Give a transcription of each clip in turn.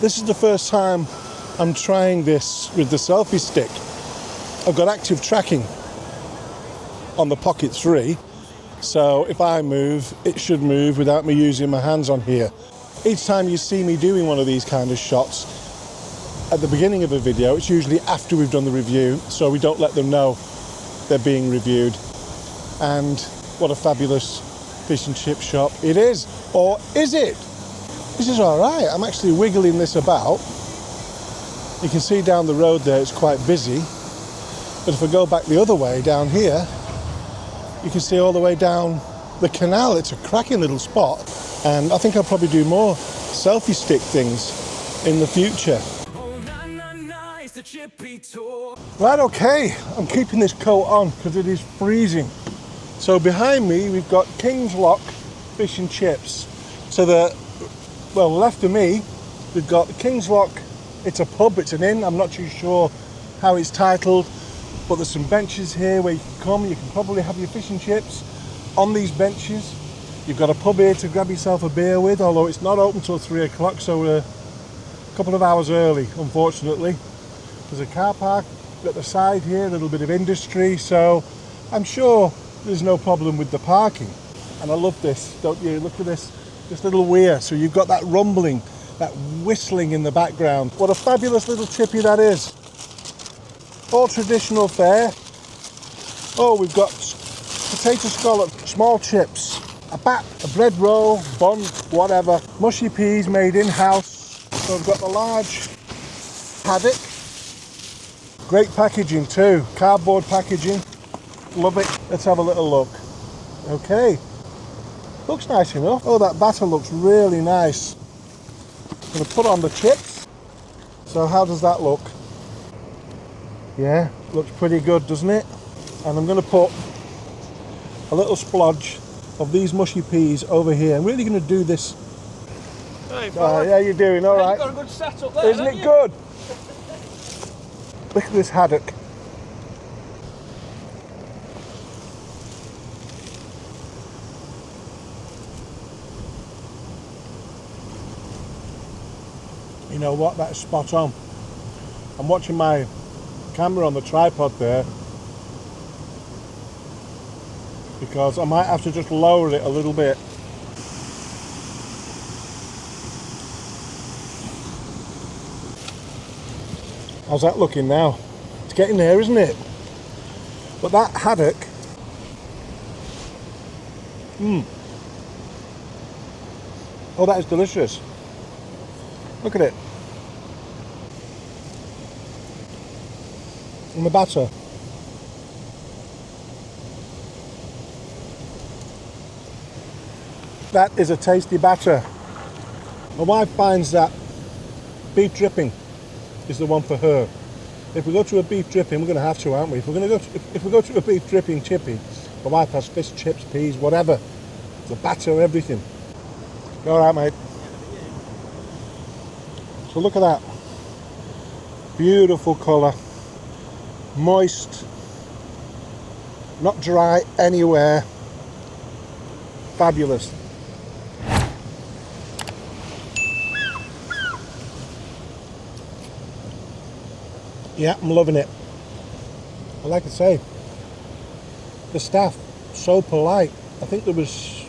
This is the first time I'm trying this with the selfie stick. I've got active tracking on the Pocket 3, so if I move, it should move without me using my hands on here. Each time you see me doing one of these kind of shots, at the beginning of a video, it's usually after we've done the review, so we don't let them know they're being reviewed. And what a fabulous fish and chip shop it is. Or is it? This is all right. I'm actually wiggling this about. You can see down the road there it's quite busy. But if I go back the other way down here, you can see all the way down the canal. It's a cracking little spot. And I think I'll probably do more selfie stick things in the future. The Chippy Tour. Right, okay, I'm keeping this coat on because it is freezing. So behind me we've got King's Lock Fish and Chips. So left of me we've got King's Lock. It's a pub, it's an inn, I'm not too sure how it's titled, but there's some benches here where you can come, you can probably have your fish and chips on these benches. You've got a pub here to grab yourself a beer with, although it's not open till 3 o'clock, so we're a couple of hours early, unfortunately. There's a car park at the side here, a little bit of industry, so I'm sure there's no problem with the parking. And I love this, don't you? Look at this little weir. So you've got that rumbling, that whistling in the background. What a fabulous little chippy that is. All traditional fare. Oh, we've got potato scallop, small chips, a bat, a bread roll, bun, whatever. Mushy peas made in-house. So we've got the large haddock. Great packaging too, cardboard packaging, love it. Let's have a little look. Okay, looks nice enough. Oh, that batter looks really nice. I'm going to put on the chips. So how does that look? Yeah, looks pretty good, doesn't it? And I'm going to put a little splodge of these mushy peas over here. I'm really going to do this. Hey, yeah, you're doing all right. You've got a good setup there, isn't it good? Look at this haddock. You know what, that's spot on. I'm watching my camera on the tripod there because I might have to just lower it a little bit. How's that looking now? It's getting there, isn't it? But that haddock, oh, that is delicious. Look at it. And the batter. That is a tasty batter. My wife finds that beef dripping is the one for her. If we go to a beef dripping, we're going to have to, aren't we? If we go to a beef dripping chippy, my wife has fish, chips, peas, whatever. The batter, everything. All right, mate. So look at that. Beautiful colour. Moist. Not dry anywhere. Fabulous. Yeah, I'm loving it. I like to say, the staff so polite. I think there was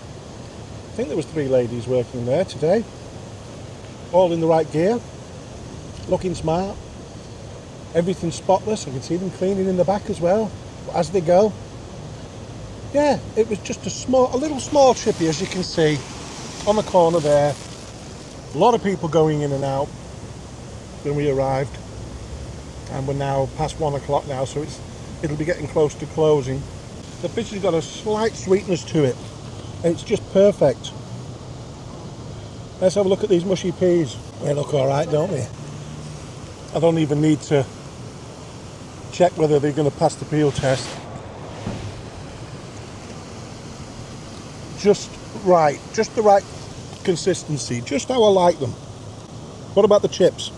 3 ladies working there today, all in the right gear, looking smart, everything spotless. I can see them cleaning in the back as well as they go. Yeah, it was just a little small chippy, as you can see on the corner there. A lot of people going in and out when we arrived. And we're now past 1 o'clock now, so it'll be getting close to closing. The fish has got a slight sweetness to it, and it's just perfect. Let's have a look at these mushy peas. They look all right, don't they? I don't even need to check whether they're going to pass the peel test. Just right, just the right consistency, just how I like them. What about the chips?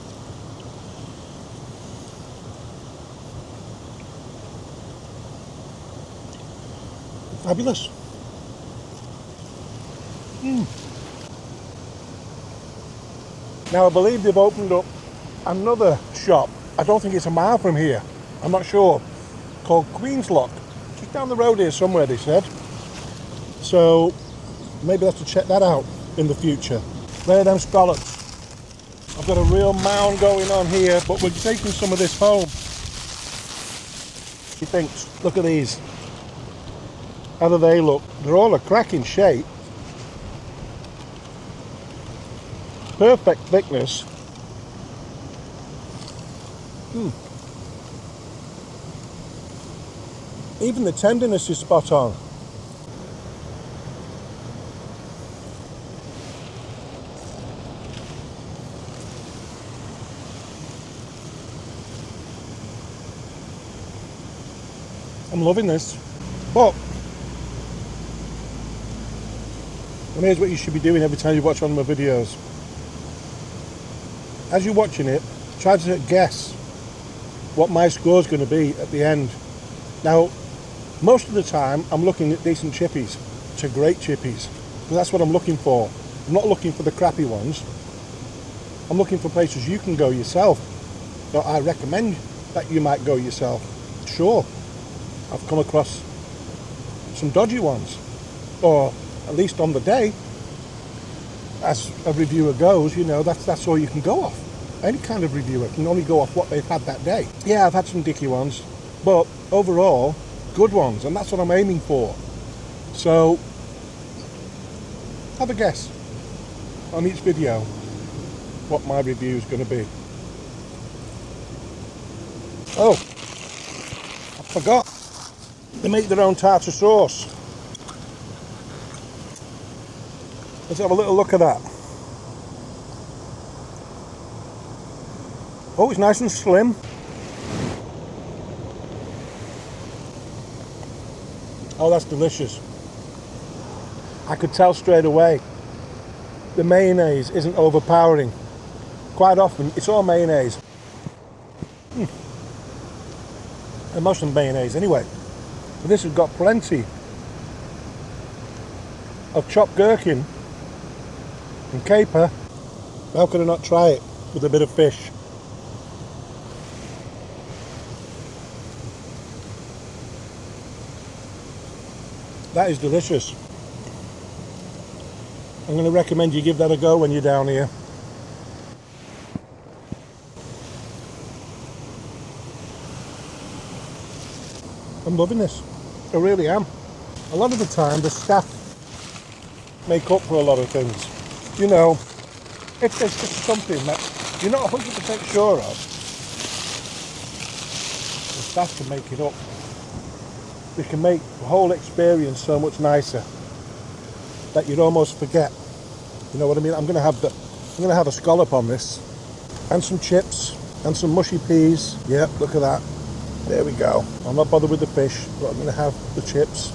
Fabulous. Now I believe they've opened up another shop. I don't think it's a mile from here. I'm not sure. Called Queen's Lock. Just down the road here somewhere, they said. So maybe I'll have to check that out in the future. There are them scallops. I've got a real mound going on here, but we're taking some of this home. She thinks, look at these. How do they look? They're all a cracking shape. Perfect thickness. Even the tenderness is spot on. I'm loving this. But, and here's what you should be doing every time you watch one of my videos. As you're watching it, try to guess what my score's going to be at the end. Now, most of the time, I'm looking at decent chippies, to great chippies, because that's what I'm looking for. I'm not looking for the crappy ones. I'm looking for places you can go yourself. So I recommend that you might go yourself. Sure, I've come across some dodgy ones, or at least on the day, as a reviewer goes, you know, that's all you can go off. Any kind of reviewer can only go off what they've had that day. Yeah, I've had some dicky ones, but overall, good ones, and that's what I'm aiming for. So, have a guess on each video what my review is going to be. Oh, I forgot. They make their own tartar sauce. Let's have a little look at that. Oh, it's nice and slim. Oh, that's delicious. I could tell straight away the mayonnaise isn't overpowering. Quite often, it's all mayonnaise. And most of them mayonnaise anyway. But this has got plenty of chopped gherkin and caper. How could I not try it with a bit of fish? That is delicious. I'm going to recommend you give that a go when you're down here. I'm loving this. I really am. A lot of the time the staff make up for a lot of things. You know, if there's just something that you're not 100% sure of, the staff can make it up. They can make the whole experience so much nicer that you'd almost forget. You know what I mean? I'm going to have a scallop on this, and some chips, and some mushy peas. Yep, look at that. There we go. I'm not bothered with the fish, but I'm going to have the chips.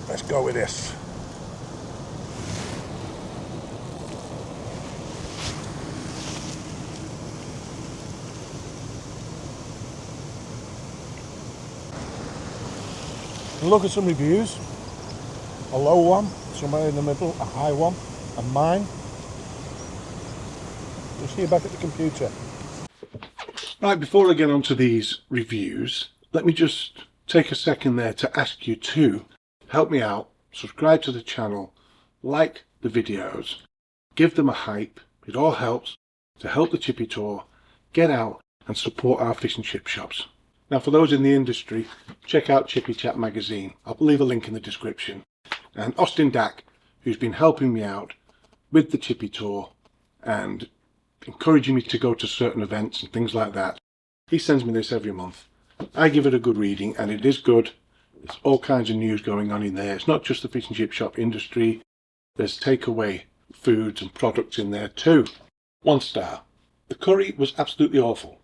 Let's go with this. And look at some reviews. A low one, somewhere in the middle, a high one, and mine. We'll see you back at the computer. Right, before I get on to these reviews, let me just take a second there to ask you to help me out, subscribe to the channel, like the videos, give them a hype. It all helps to help the Chippy Tour get out and support our fish and chip shops. Now, for those in the industry, check out Chippy Chat magazine. I'll leave a link in the description. And Austin Dack, who's been helping me out with the Chippy Tour and encouraging me to go to certain events and things like that. He sends me this every month. I give it a good reading, and it is good. There's all kinds of news going on in there. It's not just the fish and chip shop industry. There's takeaway foods and products in there too. 1 star. The curry was absolutely awful,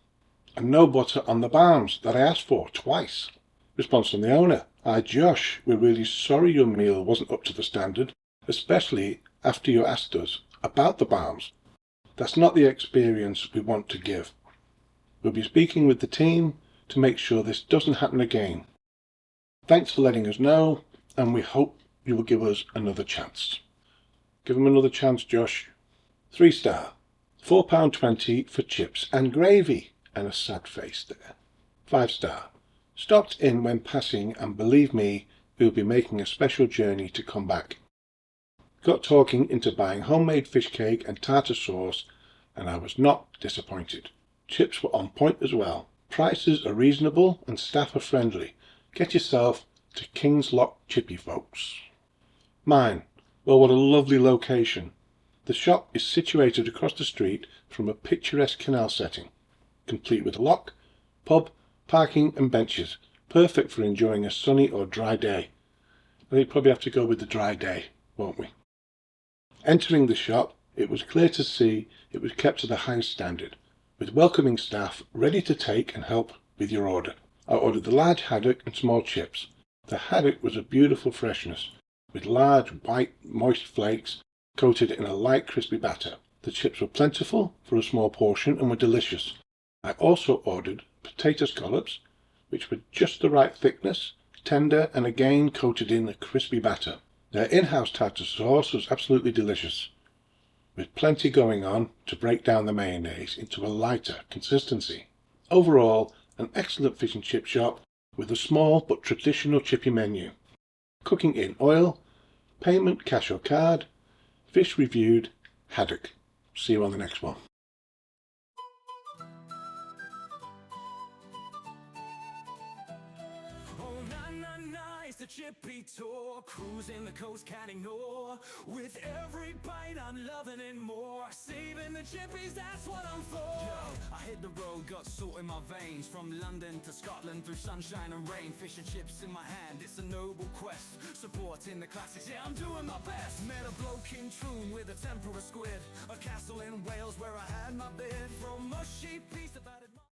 and no butter on the bars that I asked for twice. Response from the owner. Hi Josh, we're really sorry your meal wasn't up to the standard, especially after you asked us about the bars. That's not the experience we want to give. We'll be speaking with the team to make sure this doesn't happen again. Thanks for letting us know, and we hope you will give us another chance. Give them another chance, Josh. 3-star. £4.20 for chips and gravy, and a sad face there. 5-star. Stopped in when passing, and believe me, we'll be making a special journey to come back. Got talking into buying homemade fish cake and tartar sauce, and I was not disappointed. Chips were on point as well. Prices are reasonable and staff are friendly. Get yourself to King's Lock Chippy, folks. Mine. Well, what a lovely location. The shop is situated across the street from a picturesque canal setting, complete with a lock, pub, parking and benches, perfect for enjoying a sunny or dry day. I think probably have to go with the dry day, won't we? Entering the shop, it was clear to see it was kept to the highest standard, with welcoming staff ready to take and help with your order. I ordered the large haddock and small chips. The haddock was a beautiful freshness, with large white moist flakes coated in a light crispy batter. The chips were plentiful for a small portion and were delicious. I also ordered potato scallops, which were just the right thickness, tender and again coated in a crispy batter. Their in-house tartar sauce was absolutely delicious, with plenty going on to break down the mayonnaise into a lighter consistency. Overall, an excellent fish and chip shop with a small but traditional chippy menu. Cooking in oil, payment cash or card, fish reviewed, haddock. See you on the next one. The Chippy Tour, cruising the coast, can't ignore. With every bite I'm loving it more. Saving the chippies, that's what I'm for. Yo, I hit the road, got salt in my veins. From London to Scotland, through sunshine and rain. Fish and chips in my hand, it's a noble quest. Supporting the classics, yeah, I'm doing my best. Met a bloke in Troon with a tempura squid. A castle in Wales where I had my bed. From mushy